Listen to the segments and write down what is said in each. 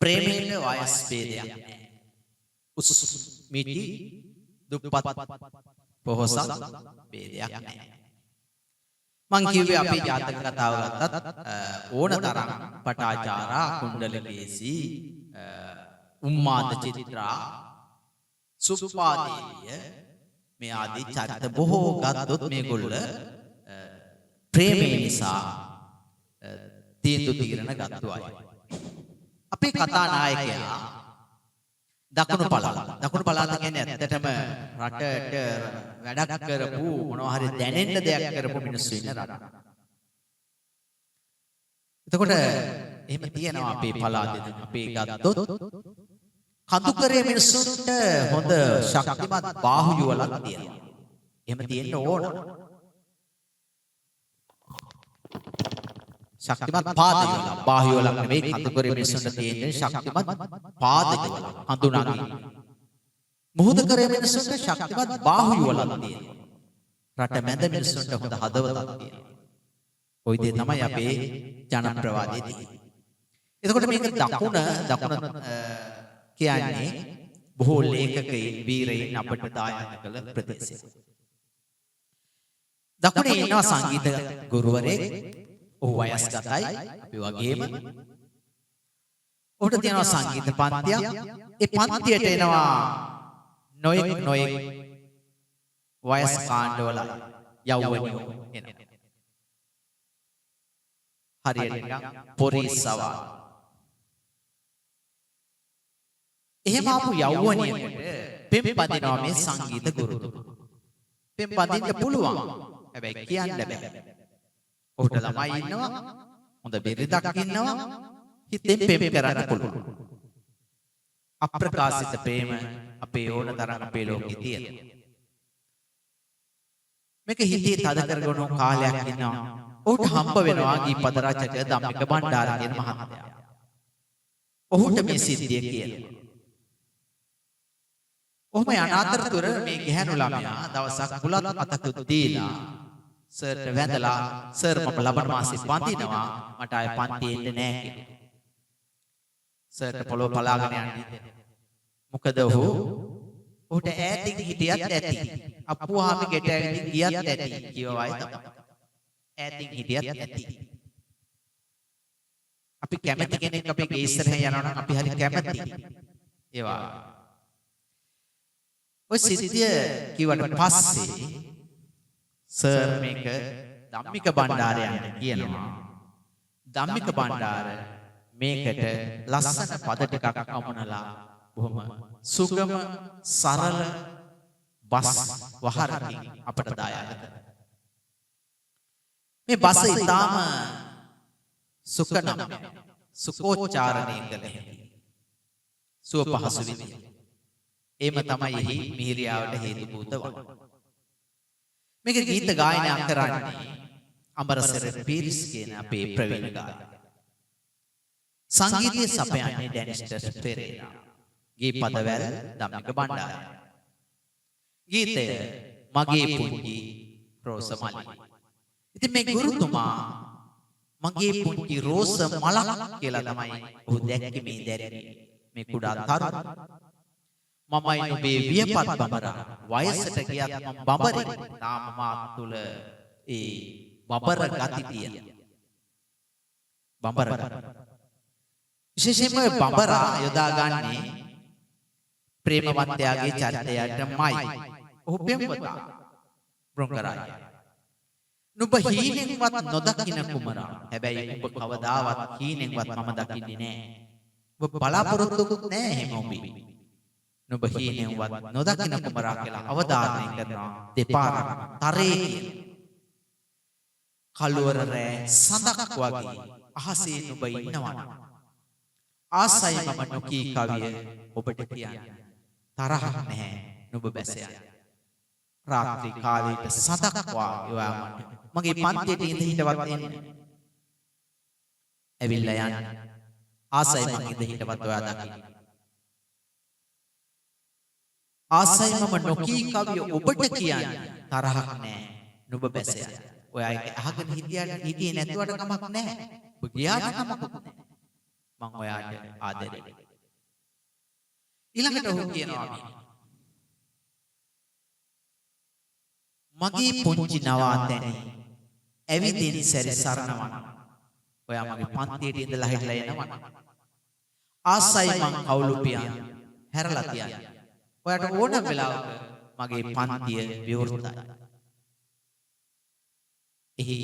ප්‍රේමයේ වයස් ભેදයක් නැහැ. උස් මිටි දුප්පත් පොහොසත් ભેදයක් නැහැ. මං කිව්වේ අපේ ජාතක කතාව ගත්තත් ඕන තරම් පටාචාරා කුණ්ඩලකේසි උම්මාද චිත්‍රා සුප්පාදේවිය මේ ආදී චරිත බොහෝ ගත්තොත් මේගොල්ල ප්‍රේමය නිසා තීන්දුව తీරන ගත්තු අය. අපේ කතා නායකයා දකුණු පළාත කියන්නේ ඇත්තටම රටට වැඩක් කරපු මොනවා හරි දැනෙන්න දෙයක් කරපු මිනිස්සු ඉන්න රට. එතකොට එහෙම තියෙනවා අපේ පළාතේ අපේ ගත්තොත් කඳුකරේ මිනිස්සුන්ට හොඳ ශක්තිමත් බාහු යුවලක් තියෙනවා. එහෙම තියෙන්න ඕන. ශක්තිමත් පාද යුවල බාහු යුවලක් නෙවෙයි කඳුකරේ මිනිස්සුන්ට තියෙන ශක්තිමත් පාද යුවල හඳුනාගන්න. මුහුදකරේ මිනිස්සුන්ට ශක්තිමත් බාහු යුවලක් තියෙනවා. රට මැද මිනිස්සුන්ට හොඳ හදවතක් තියෙනවා. ওই දේ තමයි අපේ ජනප්‍රවාදයේ තියෙන්නේ. එතකොට මේක දකුණ කියන්නේ බොහෝ ලේඛකයින් වීරයින් අපට දායාද කළ ප්‍රදේශයක්. දකුණේ ඉන්නවා සංගීත ගුරුවරයෙක්. ඔහු වයස්ගතයි අපි වගේම. ඔහුට තියෙනවා සංගීත පන්තියක්. ඒ පන්තියට එනවා නොයෙක් වයස් කාණ්ඩවල යෞවනියෝ එනවා. හරියට නිකන් පොරිස්සවා. එහෙම ආපු යෞවනියකට පෙම් පදිනවා මේ සංගීත ගුරුතුමා. පෙම් පදින්න පුළුවන්. හැබැයි කියන්න බෑ. ඔහුට ළමයි ඉන්නවා. හොඳ බිරිඳක් ඉන්නවා. හිතෙන් පෙම් කරන්න පුළුවන්. අප්‍රකාශිත ප්‍රේම අපේ ඕන තරම් අපේ ලෝකේ තියෙනවා. මේක හිතේ තද කරගෙන කාලයක් ඉන්නවා. ඔහුට හම්බ වෙනවා ගීපද රචක ධම්මික බණ්ඩාර කියන මහත්තයා. ඔහුට මේ සිද්ධිය කියනවා. ඔහොම යන අතරතුර මේ ගැහැණු ළමයා දවසක් බුලත් අතකුත් දීලා සර්ට වැඳලා සර් මම ලබන මාසෙ පන්තිනවා මට ආයේ පන්ති එන්න නෑ කියලා. සර්ට පොළොව පලාගෙන යන්නේ. මොකද ඔහුට ඈතින් හිටියත් ඇති. අප්පුවාම ගෙට ඇවිත් ගියත් ඇති කියවයි තමයි. ඈතින් හිටියත් ඇති. අපි කැමති කෙනෙක් අපේ ගේ ඉස්සරහ යනවා නම් අපි හරි කැමති. ඒවා ඔය සිද්ධිය කිව්වට පස්සේ සර් මේක ධම්මික බණ්ඩාරයන් කියනවා. ධම්මික බණ්ඩාර මේකට ලස්සන පද ටිකක් අමුණලා බොහොම සුගම සරල බස් වහරකින් අපට දායාද කරනවා. මේ බස ඊටාම සුකනම් සුකෝච්චාරණය කළ හැකි. සුව පහසු විදිය. එහෙම තමයි එහි මිහිරියාවට හේතු භූත වන්නේ. මේක ගීත ගායනා කරන්නේ අමරසර පීරිස් කියන අපේ ප්‍රවීණ ගායකයා. සංගීතය සපයන්නේ ඩැනිස්ටර් පෙරේරා. ගීපදවැල් ධම්මික බණ්ඩාර. ගීතය මගේ පුංචි රෝසමලි. ඉතින් මේ ගුරුතුමා මගේ පුංචි රෝස මලක් කියලා තමයි ඔහු දැක්කේ මේ දැරියේ. මේ කුඩා තරුණ මමයි නුඹේ වියපත් බඹරා වයසට ගියත් මම බඹරේ තාම මාත් තුල ඒ බඹර ගති තියෙන බඹර විශේෂයෙන්ම බඹරා යොදාගන්නේ ප්‍රේමවන්තයාගේ චරිතයටමයි. ඔහු පෙම්වතා බ්‍රොංකරාය. නුඹ හීනෙන්වත් නොදකින කුමරා. හැබැයි ඔබ කවදාවත් හීනෙන්වත් මම දකින්නේ නෑ. ඔබ බලාපොරොත්තුකුත් නෑ එහෙම ඔබේ. නුඹ හීනෙන්වත් නොදකින කුමරා කියලා අවධාරණය කරනවා දෙපාරක් තරේ කියන. කළුවර රෑ සඳක් වගේ අහසේ නුඹ ඉන්නවා. ආසයි මම නොකී කවිය ඔබට කියන්න. තරහක් නැහැ නුඹ බැස යන්න. රාත්‍රී කාලයට සඳක් වාගේ ඔයා මගේ පන්තියට ඉඳ හිටවත් එන්න. ඇවිල්ලා යන්න. ආසයි මම ඉඳ හිටවත් ඔයා දකින්න. ආසයි මම නොකී කවිය ඔබට කියන්න. තරහක් නැහැ නුඹ බැස යන්න. ඔයා ඒක අහගෙන හිටියේ නැතුවට කමක් නැහැ. ඔබ ගියාට කමක් නැහැ. මම ඔයාට ආදරේ. ඊළඟට ඔහු කියනවා මගේ පුංචි නවාතැනි ඇවිදින් සැරිසරනවා. ඔයා මගේ පන්තියට ඉඳලා හිටලා එනවා. ආසයි මං කවුළුපියන් හැරලා තියන්න. ඔයාට ඕන වෙලාවක මගේ පන්තිය විවෘතයි. එහි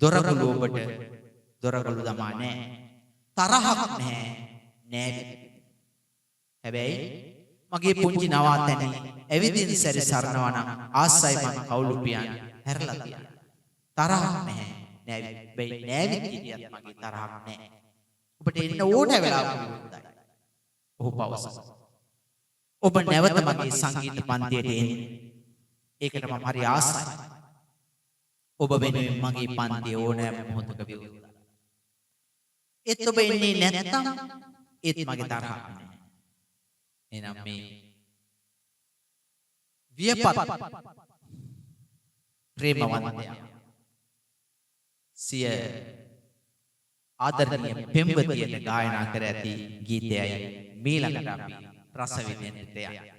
දොරගුළු ඔබට දොරගුළු දමා නැහැ. තරහක් නැහැ. නෑ. හැබැයි මගේ පුංචි නවාතැනි ඇවිදින් සැරිසරනවා නම් ආසයි මං කවුළුපියන් හැරලා තියන්න. තරහක් නැහැ. නෑවි නෑවිත් හිටියත් මගේ තරහක් නැහැ. ඔබට එන්න ඕන වෙලාවක විවෘතයි. ඔහු පවසනවා. ඔබ නැවත මගේ සංගීත පන්තියට එන්න. ඒකට මම හරි ආසයි. ඔබ වෙනුවෙන් මගේ පන්තිය ඕනෑම මොහොතක විවෘතයි. ඒත් ඔබ එන්නේ නැත්නම් ඒත් මගේ තරහක් නැහැ. එනම් මේ වියපත් ප්‍රේමවන්තයා සිය ආදරණීය පෙම්වතියට ගායනා කර ඇති ගීතයයි මීළඟට අපි රස විඳින්නට යන්නේ.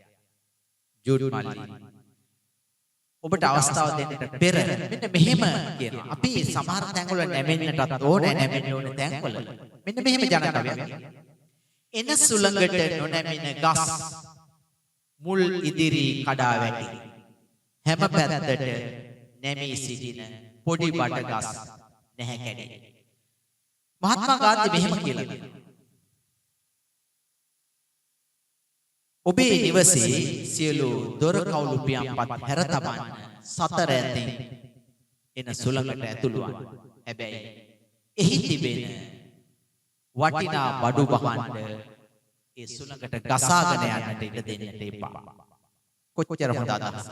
ජූඩ් මල්ලි ඔබට අවස්ථාව දෙන්නට පෙර මෙන්න මෙහෙම කියනවා. අපි සමහර තැන්වල නැමෙන්නටත් ඕනේ, නැමෙන්න ඕනේ තැන්වල මෙන්න මෙහෙම ජනකවියක්. එන සුළඟට නොනැමින ගස් මුල් ඉදිරි කඩා වැටි. හැම පැත්තට නැමී සිටින පොඩි බඩ ගස් නැහැ කැඩේ. මහත්මා ගාන්ධි මෙහෙම කියලා තියෙනවා. ඔබේ නිවසේ සියලු දොර කවුළු පියන්පත් හැර තබන්න සතර ඇතින් එන සුළඟට ඇතුළු වන්න. හැබැයි එහි තිබෙන වටිනා බඩු බහඬ ඒ සුළඟට ගසාගෙන යන්නට ඉඩ දෙන්නට එපා. කොච්චර හොඳ අදහසක්.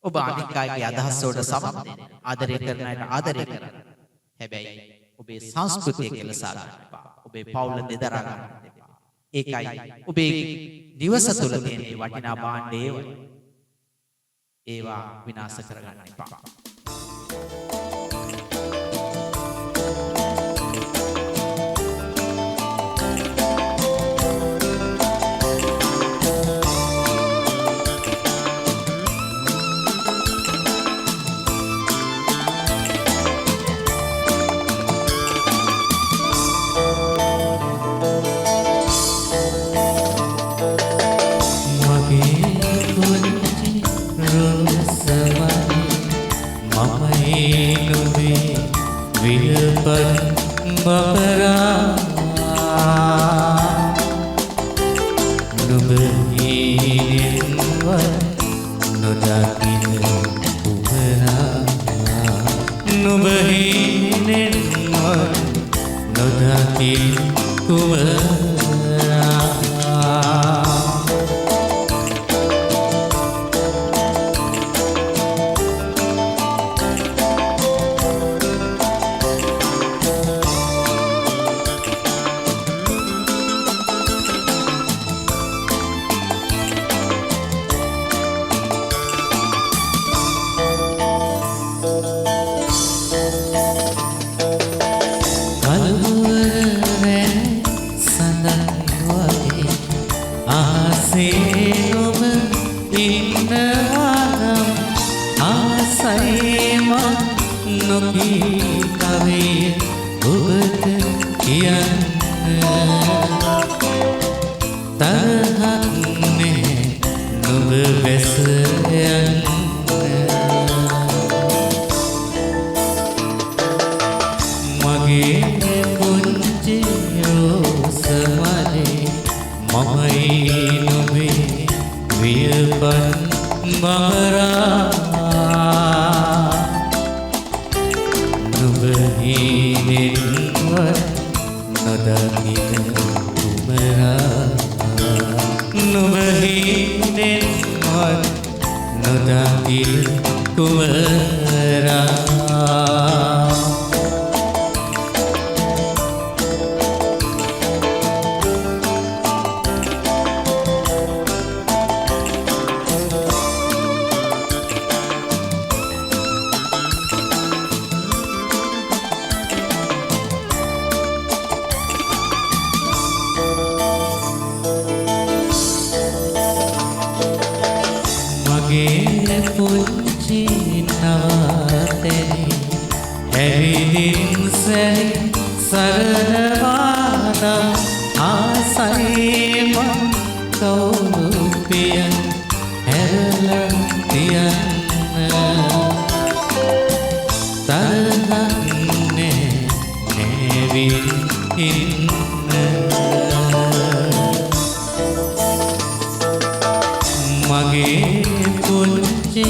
ඔබ අනික් අයගේ අදහස් වලට සමත් වෙන්න. ආදරය කරන අයට ආදරය කරන්න. හැබැයි ඔබේ සංස්කෘතිය කෙලසා ගන්න එපා. ඔබේ පවුල දෙදරා ගන්න එපා. ඒකයි ඔබේ නිවස තුළ තියෙන වටිනා භාණ්ඩ ඒවා විනාශ කරගන්න එපා. පුංචි නවාතැනි ඇවිදින් සැරි සරණවානා ආසයි මං කවුරු පියන් හැරලා තියන්න තරහන්නේ නැවිල් ඉන්න මගේ පුංචි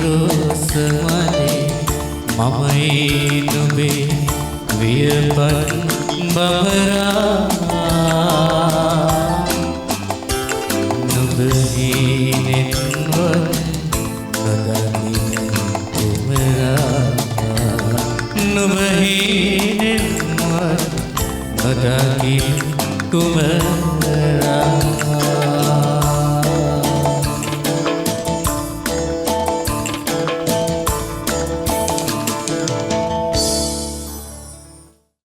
රෝසමලේ මමයි නුඹේ වියපත් බවරා නුඹ හීනෙන්වත් නොදකින කුමරා නුඹ හීනෙන්වත් නොදකින කුමරා